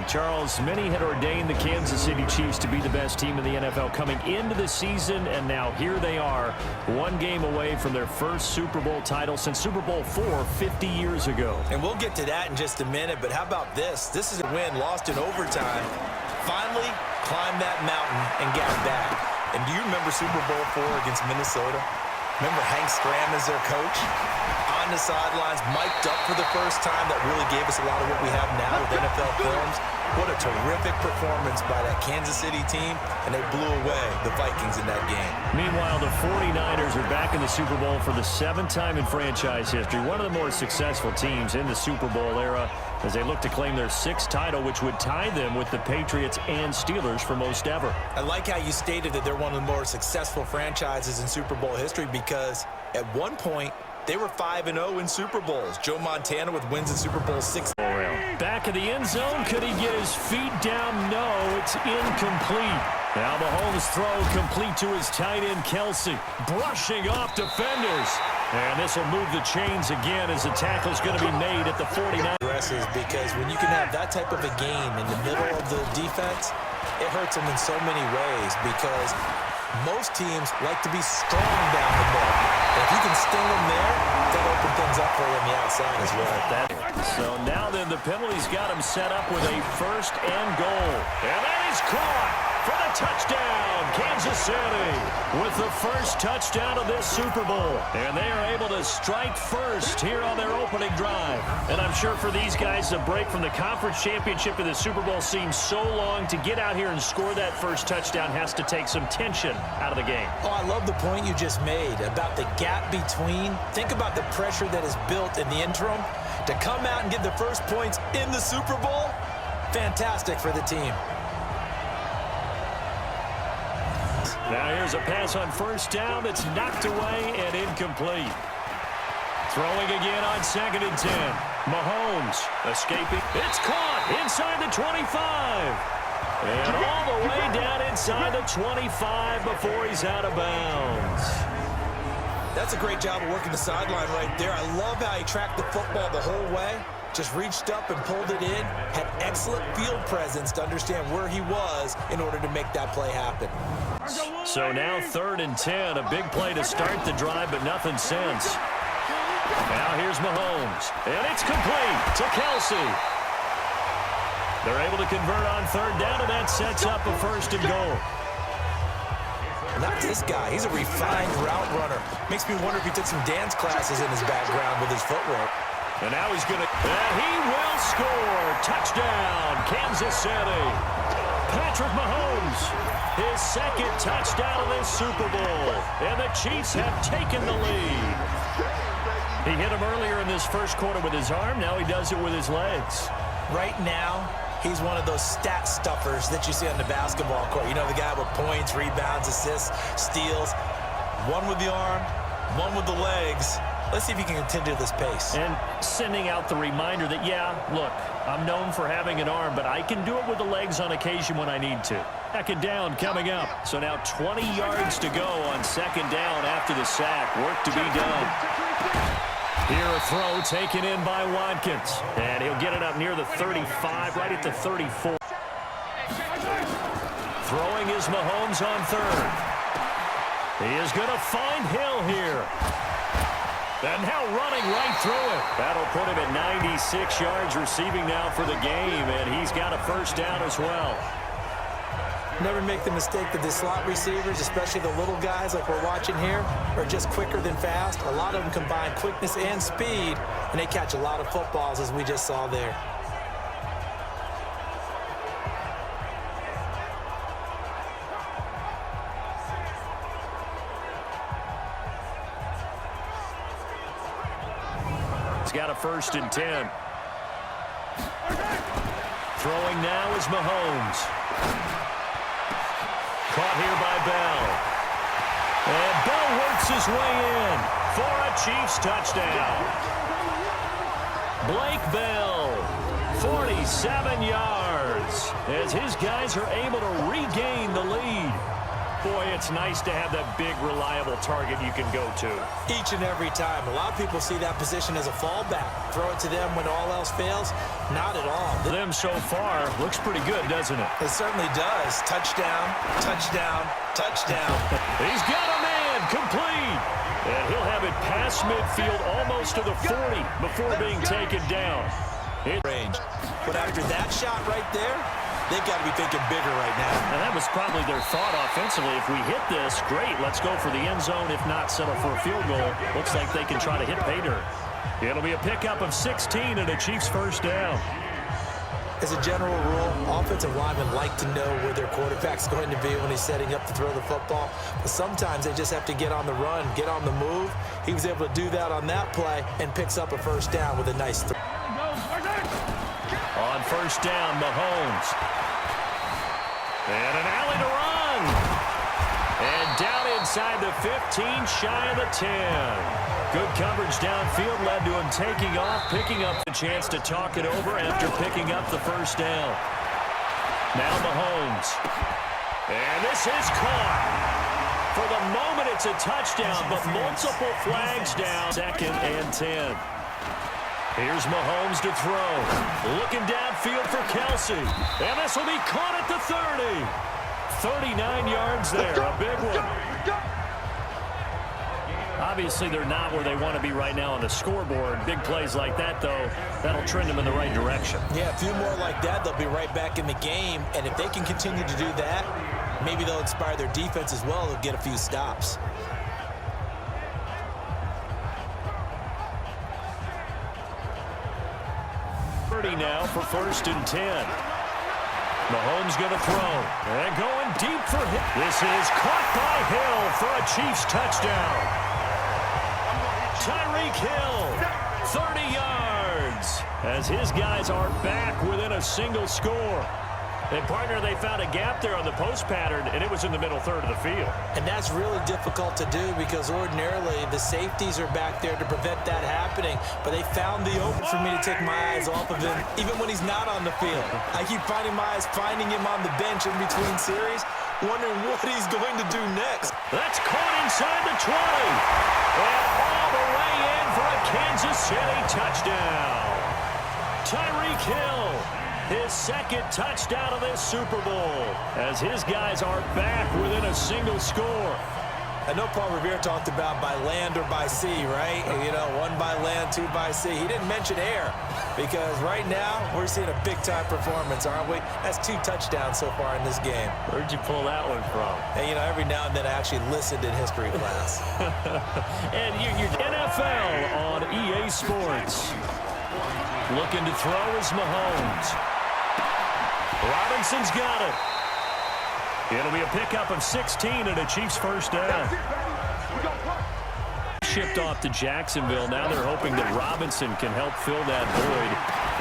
Charles, many had ordained the Kansas City Chiefs to be the best team in the NFL coming into the season, and now here they are, one game away from their first Super Bowl title since Super Bowl IV 50 years ago. And we'll get to that in just a minute, but how about this? This is a win lost in overtime. Finally climbed that mountain and got back. And do you remember Super Bowl IV against Minnesota? Remember Hank Stram as their coach? On the sidelines, mic'd up for the first time. That really gave us a lot of what we have now with NFL films. What a terrific performance by that Kansas City team, and they blew away the Vikings in that game. Meanwhile, the 49ers are back in the Super Bowl for the 7th time in franchise history. One of the more successful teams in the Super Bowl era as they look to claim their 6th title, which would tie them with the Patriots and Steelers for most ever. I like how you stated that they're one of the more successful franchises in Super Bowl history because at one point, they were 5-0 in Super Bowls. Joe Montana with wins in Super Bowl VI. Back in the end zone. Could he get his feet down? No, it's incomplete. Now Mahomes throw complete to his tight end, Kelsey. Brushing off defenders. And this will move the chains again as the tackle's going to be made at the 49. Because when you can have that type of a game in the middle of the defense, it hurts them in so many ways because most teams like to be strong down the middle. And if you can sting them there, that'll open things up for you on the outside as well. So now then the penalty's got him set up with a 1st and goal. And that is caught for the touchdown. Kansas City with the first touchdown of this Super Bowl. And they are able to strike first here on their opening drive. And I'm sure for these guys, the break from the conference championship to the Super Bowl seems so long. To get out here and score that first touchdown has to take some tension out of the game. Oh, I love the point you just made about the gap between. Think about the pressure that is built in the interim. To come out and get the first points in the Super Bowl, fantastic for the team. Now here's a pass on 1st down that's knocked away and incomplete. Throwing again on 2nd and 10. Mahomes escaping. It's caught inside the 25. And all the way down inside the 25 before he's out of bounds. That's a great job of working the sideline right there. I love how he tracked the football the whole way. Just reached up and pulled it in. Had excellent field presence to understand where he was in order to make that play happen. So now 3rd and 10. A big play to start the drive, but nothing since. Now here's Mahomes. And it's complete to Kelsey. They're able to convert on 3rd down, and that sets up a 1st and goal. Not this guy. He's a refined route runner. Makes me wonder if he took some dance classes in his background with his footwork. And now he's going to... And he will score. Touchdown, Kansas City. Patrick Mahomes, his 2nd touchdown of this Super Bowl. And the Chiefs have taken the lead. He hit him earlier in this first quarter with his arm. Now he does it with his legs. Right now, he's one of those stat stuffers that you see on the basketball court. You know, the guy with points, rebounds, assists, steals. One with the arm, one with the legs. Let's see if he can continue this pace. And sending out the reminder that, yeah, look, I'm known for having an arm, but I can do it with the legs on occasion when I need to. 2nd down coming up. So now 20 yards to go on 2nd down after the sack. Work to be done. Here a throw taken in by Watkins. And he'll get it up near the 35, right at the 34. Throwing is Mahomes on 3rd. He is going to find Hill here. And now running right through it. That'll put him at 96 yards receiving now for the game, and he's got a 1st down as well. Never make the mistake that the slot receivers, especially the little guys like we're watching here, are just quicker than fast. A lot of them combine quickness and speed, and they catch a lot of footballs, as we just saw there. He's got a 1st and 10. Throwing now is Mahomes. Caught here by Bell. And Bell works his way in for a Chiefs touchdown. Blake Bell, 47 yards, as his guys are able to regain the lead. Boy, it's nice to have that big, reliable target you can go to. Each and every time. A lot of people see that position as a fallback. Throw it to them when all else fails. Not at all. Them so far looks pretty good, doesn't it? It certainly does. Touchdown, touchdown, touchdown. He's got a man, complete. And he'll have it past midfield almost to the 40 before being taken down. Range. But after that shot right there, they've got to be thinking bigger right now. And that was probably their thought offensively. If we hit this, great, let's go for the end zone. If not, settle for a field goal. Looks like they can try to hit pay dirt. It'll be a pickup of 16 and a Chiefs first down. As a general rule, offensive linemen like to know where their quarterback's going to be when he's setting up to throw the football. But sometimes they just have to get on the run, get on the move. He was able to do that on that play and picks up a first down with a nice throw. On first down, Mahomes. And an alley to run. And down inside the 15, shy of the 10. Good coverage downfield led to him taking off, picking up the chance to talk it over after picking up the first down. Now Mahomes. And this is caught. For the moment, it's a touchdown, but multiple flags down. 2nd and 10. Here's Mahomes to throw. Looking downfield for Kelsey. And this will be caught at the 30. 39 yards there, a big one. Obviously, they're not where they want to be right now on the scoreboard. Big plays like that, though, that'll trend them in the right direction. Yeah, a few more like that, they'll be right back in the game. And if they can continue to do that, maybe they'll inspire their defense as well. They'll get a few stops. Now for 1st and 10. Mahomes going to throw. And going deep for him. This is caught by Hill for a Chiefs touchdown. Tyreek Hill, 30 yards. As his guys are back within a single score. And, partner, they found a gap there on the post pattern, and it was in the middle third of the field. And that's really difficult to do because ordinarily the safeties are back there to prevent that happening. But they found the open for me to take my eyes off of him, even when he's not on the field. I keep finding my eyes finding him on the bench in between series, wondering what he's going to do next. That's caught inside the 20. And all the way in for a Kansas City touchdown. Tyreek Hill. His 2nd touchdown of this Super Bowl as his guys are back within a single score. I know Paul Revere talked about by land or by sea, right? You know, 1 by land, 2 by sea. He didn't mention air because right now we're seeing a big-time performance, aren't we? That's 2 touchdowns so far in this game. Where'd you pull that one from? And, you know, every now and then I actually listened in history class. And your NFL on EA Sports. Looking to throw is Mahomes. Robinson's got it. It'll be a pickup of 16 and a Chiefs first down. Shipped off to Jacksonville. Now they're hoping that Robinson can help fill that void.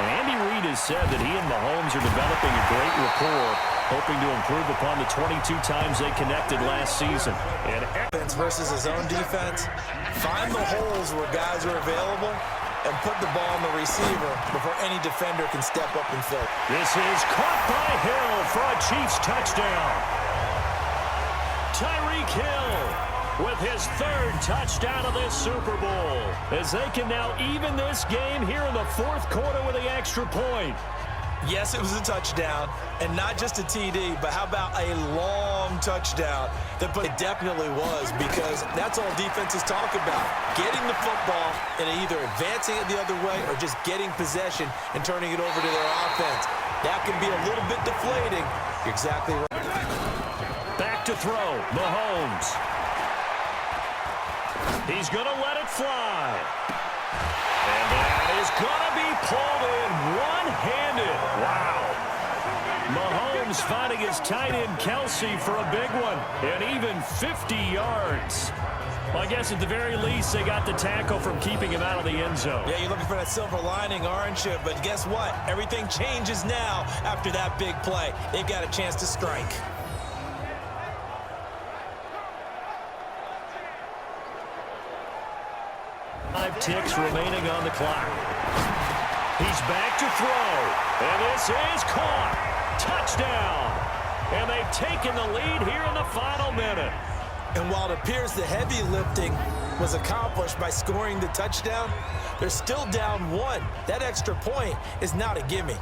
And Andy Reid has said that he and Mahomes are developing a great rapport, hoping to improve upon the 22 times they connected last season. And defense versus his own defense. Find the holes where guys are available and put the ball on the receiver before any defender can step up and fill. This is caught by Hill for a Chiefs touchdown. Tyreek Hill with his 3rd touchdown of this Super Bowl as they can now even this game here in the 4th quarter with the extra point. Yes, it was a touchdown, and not just a TD, but how about a long touchdown? It definitely was, because that's all defenses talk about, getting the football and either advancing it the other way or just getting possession and turning it over to their offense. That can be a little bit deflating. You're exactly right. Back to throw, Mahomes. He's going to let it fly. And that is going to be pulled in one-handed. Wow. Mahomes finding his tight end Kelsey for a big one. And even 50 yards. Well, I guess at the very least they got the tackle from keeping him out of the end zone. Yeah, you're looking for that silver lining, aren't you? But guess what? Everything changes now after that big play. They've got a chance to strike. Ticks remaining on the clock. He's back to throw. And this is caught. Touchdown. And they they've taken the lead here in the final minute. And while it appears the heavy lifting was accomplished by scoring the touchdown, they're still down 1. That extra point is not a gimme.